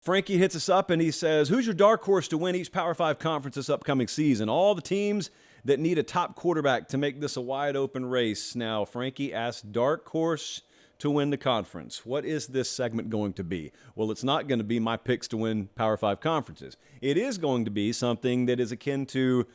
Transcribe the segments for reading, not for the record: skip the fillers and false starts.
Frankie hits us up and he says, who's your dark horse to win each Power 5 conference this upcoming season? All the teams that need a top quarterback to make this a wide open race. Now, Frankie asked dark horse to win the conference. What is this segment going to be? Well, it's not going to be my picks to win Power 5 conferences. It is going to be something that is akin to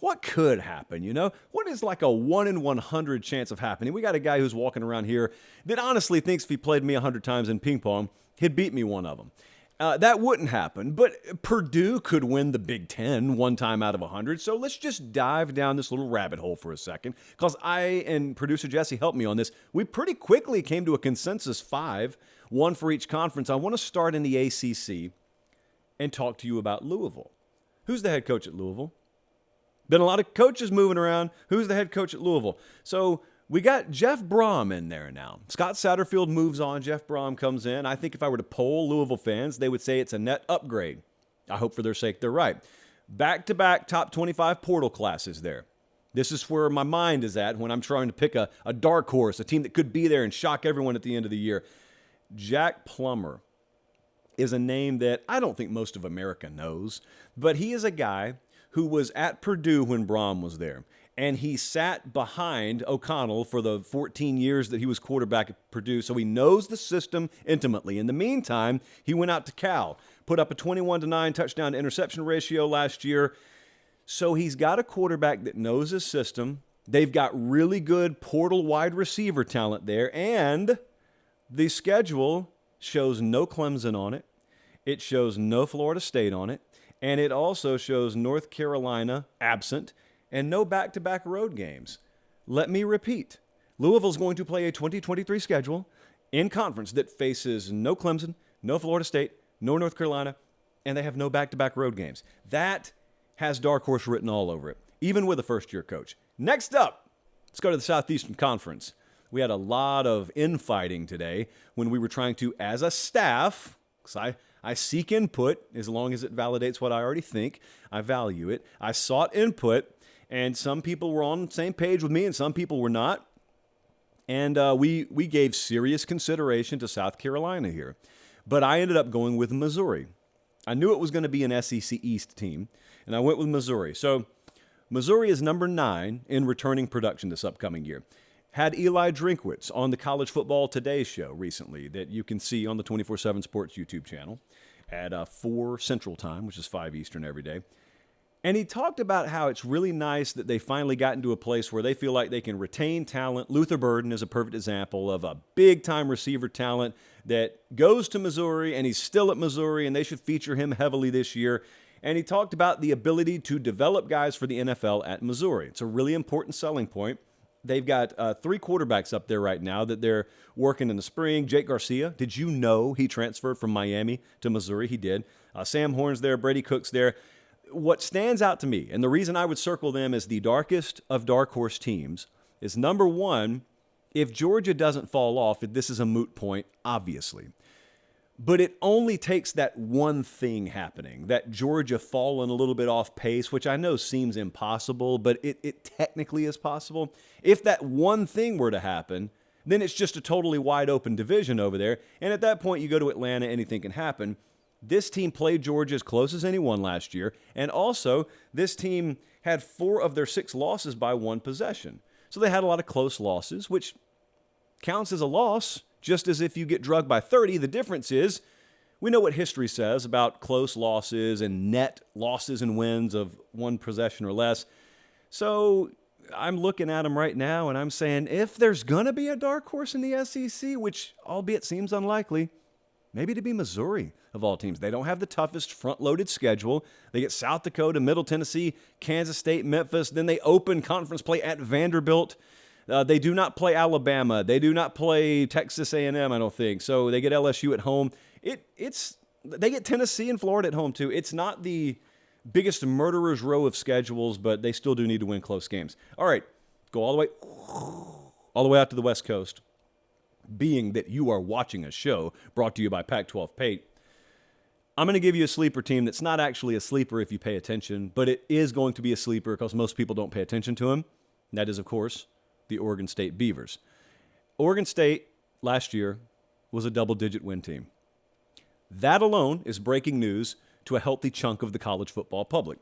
what could happen, you know? What is like a 1 in 100 chance of happening? We got a guy who's walking around here that honestly thinks if he played me 100 times in ping pong, he'd beat me one of them. That wouldn't happen, but Purdue could win the Big Ten one time out of 100. So let's just dive down this little rabbit hole for a second, because I and producer Jesse helped me on this. We pretty quickly came to a consensus 5, one for each conference. I want to start in the ACC and talk to you about Louisville. Who's the head coach at Louisville? Been a lot of coaches moving around. Who's the head coach at Louisville? So we got Jeff Brom in there now. Scott Satterfield moves on. Jeff Brom comes in. I think if I were to poll Louisville fans, they would say it's a net upgrade. I hope for their sake they're right. Back-to-back top 25 portal classes there. This is where my mind is at when I'm trying to pick a dark horse, a team that could be there and shock everyone at the end of the year. Jack Plummer is a name that I don't think most of America knows, but he is a guy who was at Purdue when Brom was there. And he sat behind O'Connell for the 14 years that he was quarterback at Purdue, so he knows the system intimately. In the meantime, he went out to Cal, put up a 21-9 touchdown to interception ratio last year. So he's got a quarterback that knows his system. They've got really good portal wide receiver talent there, and the schedule shows no Clemson on it. It shows no Florida State on it, and it also shows North Carolina absent, and no back-to-back road games. Let me repeat. Louisville's going to play a 2023 schedule in conference that faces no Clemson, no Florida State, no North Carolina, and they have no back-to-back road games. That has dark horse written all over it, even with a first-year coach. Next up, let's go to the Southeastern Conference. We had a lot of infighting today when we were trying to, as a staff, because I seek input as long as it validates what I already think. I value it. I sought input. And some people were on the same page with me and some people were not. And we gave serious consideration to South Carolina here. But I ended up going with Missouri. I knew it was going to be an SEC East team, and I went with Missouri. So Missouri is number 9 in returning production this upcoming year. Had Eli Drinkwitz on the College Football Today show recently that you can see on the 24/7 Sports YouTube channel at 4 Central Time, which is 5 Eastern every day. And he talked about how it's really nice that they finally got into a place where they feel like they can retain talent. Luther Burden is a perfect example of a big-time receiver talent that goes to Missouri, and he's still at Missouri, and they should feature him heavily this year. And he talked about the ability to develop guys for the NFL at Missouri. It's a really important selling point. They've got 3 quarterbacks up there right now that they're working in the spring. Jake Garcia, did you know he transferred from Miami to Missouri? He did. Sam Horn's there. Brady Cook's there. What stands out to me, and the reason I would circle them as the darkest of dark horse teams, is number 1, if Georgia doesn't fall off, this is a moot point, obviously. But it only takes that one thing happening, that Georgia falling a little bit off pace, which I know seems impossible, but it technically is possible. If that one thing were to happen, then it's just a totally wide open division over there. And at that point, you go to Atlanta, anything can happen. This team played Georgia as close as anyone last year, and also this team had 4 of their 6 losses by 1 possession. So they had a lot of close losses, which counts as a loss, just as if you get drugged by 30. The difference is we know what history says about close losses and net losses and wins of 1 possession or less. So I'm looking at them right now, and I'm saying if there's going to be a dark horse in the SEC, which albeit seems unlikely, maybe to be Missouri, of all teams. They don't have the toughest front-loaded schedule. They get South Dakota, Middle Tennessee, Kansas State, Memphis. Then they open conference play at Vanderbilt. They do not play Alabama. They do not play Texas A&M, I don't think. So they get LSU at home. They get Tennessee and Florida at home, too. It's not the biggest murderer's row of schedules, but they still do need to win close games. All right, go all the way out to the West Coast. Being that you are watching a show brought to you by Pac-12 Pate, I'm going to give you a sleeper team that's not actually a sleeper if you pay attention, but it is going to be a sleeper because most people don't pay attention to him. And that is, of course, the Oregon State Beavers. Oregon State last year was a double-digit win team. That alone is breaking news to a healthy chunk of the college football public.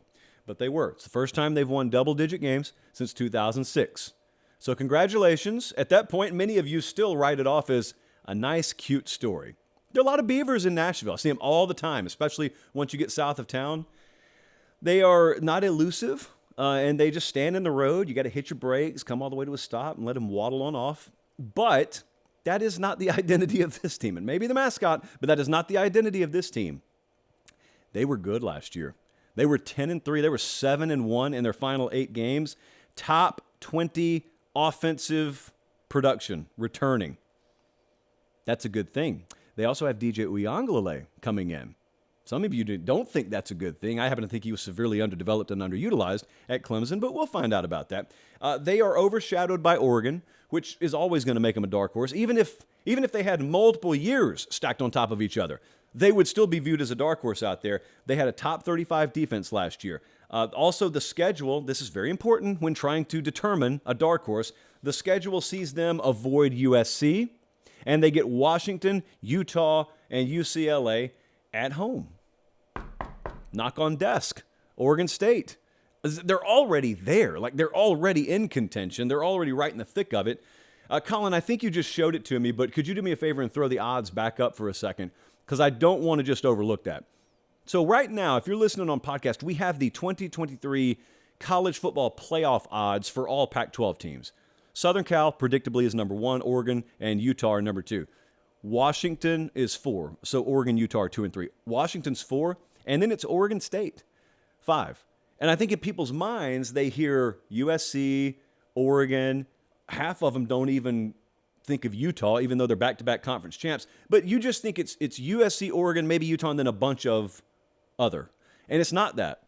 But they were. It's the first time they've won double-digit games since 2006. So congratulations. At that point, many of you still write it off as a nice, cute story. There are a lot of Beavers in Nashville. I see them all the time, especially once you get south of town. They are not elusive, and they just stand in the road. You got to hit your brakes, come all the way to a stop, and let them waddle on off. But that is not the identity of this team. And maybe the mascot, but that is not the identity of this team. They were good last year. They were 10-3. They were 7-1 in their final 8 games. Top 20 offensive production returning. That's a good thing. They also have DJ Uiagalelei coming in. Some of you don't think that's a good thing. I happen to think he was severely underdeveloped and underutilized at Clemson, but we'll find out about that. They are overshadowed by Oregon, which is always going to make them a dark horse. Even if they had multiple years stacked on top of each other, they would still be viewed as a dark horse out there. They had a top 35 defense last year. Also, the schedule, this is very important when trying to determine a dark horse. The schedule sees them avoid USC, and they get Washington, Utah, and UCLA at home. Knock on desk. Oregon State. They're already there. Like, they're already in contention. They're already right in the thick of it. Colin, I think you just showed it to me, but could you do me a favor and throw the odds back up for a second? Because I don't want to just overlook that. So right now, if you're listening on podcast, we have the 2023 college football playoff odds for all Pac-12 teams. Southern Cal, predictably, is number 1. Oregon and Utah are number 2. Washington is 4. So Oregon, Utah are 2 and 3. Washington's 4. And then it's Oregon State, 5. And I think in people's minds, they hear USC, Oregon. Half of them don't even think of Utah, even though they're back-to-back conference champs. But you just think it's USC, Oregon, maybe Utah, and then a bunch of other. And it's not that.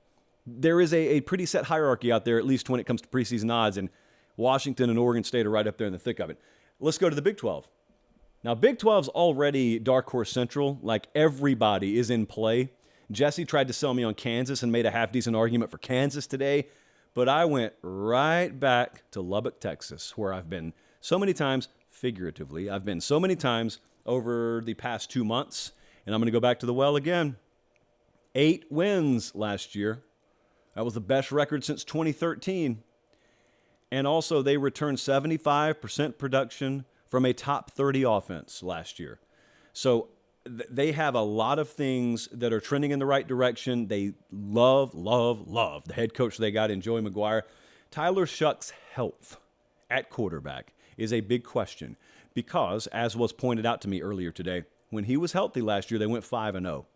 There is a pretty set hierarchy out there, at least when it comes to preseason odds, and Washington and Oregon State are right up there in the thick of it. Let's go to the Big 12. Now, Big 12's already dark horse central. Like, everybody is in play. Jesse tried to sell me on Kansas and made a half-decent argument for Kansas today, but I went right back to Lubbock, Texas, where I've been so many times, figuratively. I've been so many times over the past 2 months, and I'm going to go back to the well again. 8 wins last year. That was the best record since 2013. And also, they returned 75% production from a top 30 offense last year. So they have a lot of things that are trending in the right direction. They love the head coach they got in Joey McGuire. Tyler Shuck's health at quarterback is a big question because, as was pointed out to me earlier today, when he was healthy last year, they went 5-0.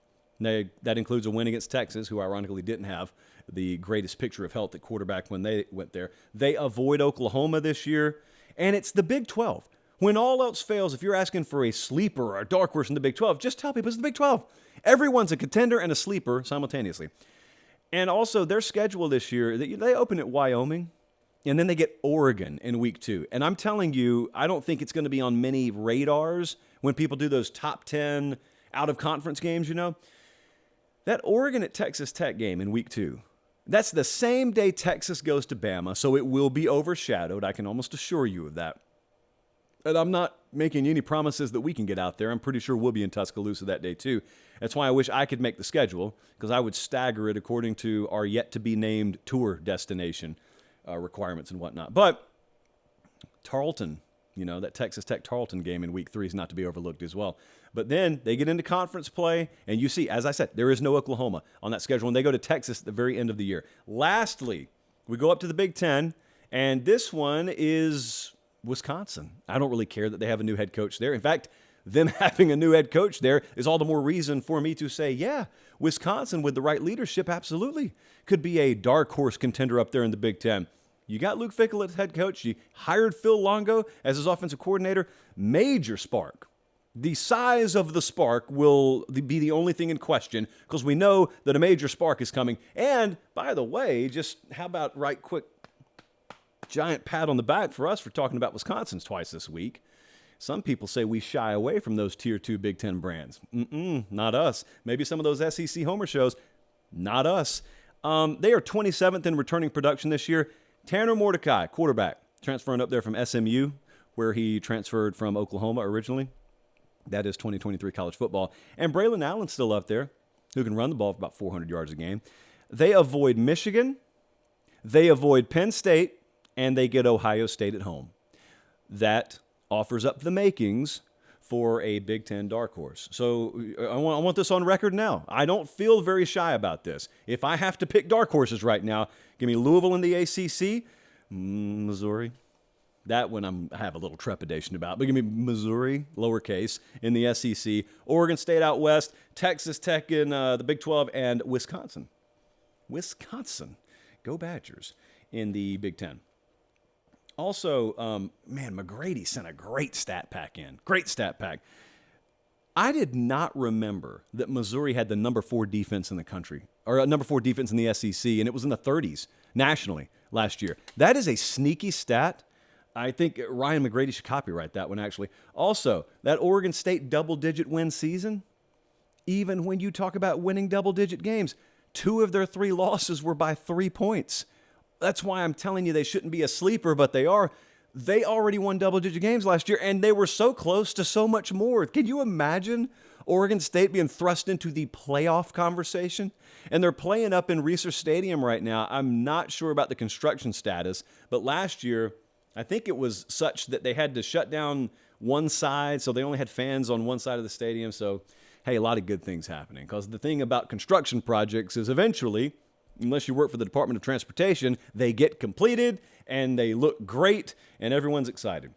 That includes a win against Texas, who ironically didn't have the greatest picture of health at quarterback when they went there. They avoid Oklahoma this year, and it's the Big 12. When all else fails, if you're asking for a sleeper or a dark horse in the Big 12, just tell people it's the Big 12. Everyone's a contender and a sleeper simultaneously. And also, their schedule this year, they open at Wyoming, and then they get Oregon in week 2. And I'm telling you, I don't think it's going to be on many radars when people do those top 10 out-of-conference games, you know. That Oregon at Texas Tech game in week 2, that's the same day Texas goes to Bama, so it will be overshadowed. I can almost assure you of that. And I'm not making any promises that we can get out there. I'm pretty sure we'll be in Tuscaloosa that day too. That's why I wish I could make the schedule, because I would stagger it according to our yet-to-be-named tour destination requirements and whatnot. But Tarleton, that Texas Tech-Tarleton game in week 3 is not to be overlooked as well. But then they get into conference play, and you see, as I said, there is no Oklahoma on that schedule, and they go to Texas at the very end of the year. Lastly, we go up to the Big Ten, and this one is Wisconsin. I don't really care that they have a new head coach there. In fact, them having a new head coach there is all the more reason for me to say, yeah, Wisconsin with the right leadership absolutely could be a dark horse contender up there in the Big Ten. You got Luke Fickell as head coach. You hired Phil Longo as his offensive coordinator. Major spark. The size of the spark will be the only thing in question because we know that a major spark is coming. And, by the way, just how about right quick giant pat on the back for us for talking about Wisconsin twice this week. Some people say we shy away from those Tier 2 Big Ten brands. Not us. Maybe some of those SEC Homer shows. Not us. They are 27th in returning production this year. Tanner Mordecai, quarterback, transferring up there from SMU, where he transferred from Oklahoma originally. That is 2023 college football. And Braylon Allen's still up there, who can run the ball for about 400 yards a game. They avoid Michigan, they avoid Penn State, and they get Ohio State at home. That offers up the makings for a Big Ten dark horse. So I want this on record now. I don't feel very shy about this. If I have to pick dark horses right now, give me Louisville in the ACC, Missouri. That one I have a little trepidation about. But give me Missouri, lowercase, in the SEC, Oregon State out west, Texas Tech in the Big 12, and Wisconsin. Go Badgers in the Big 10. Also, McGrady sent a great stat pack in. Great stat pack. I did not remember that Missouri had the number 4 defense in the country, or number 4 defense in the SEC, and it was in the 30s nationally last year. That is a sneaky stat. I think Ryan McGrady should copyright that one, actually. Also, that Oregon State double-digit win season, even when you talk about winning double-digit games, 2 of their 3 losses were by 3 points. That's why I'm telling you they shouldn't be a sleeper, but they are. They already won double-digit games last year, and they were so close to so much more. Can you imagine Oregon State being thrust into the playoff conversation? And they're playing up in Reser Stadium right now. I'm not sure about the construction status, but last year, I think it was such that they had to shut down one side, so they only had fans on one side of the stadium. So, hey, a lot of good things happening. Because the thing about construction projects is eventually, unless you work for the Department of Transportation, they get completed and they look great and everyone's excited.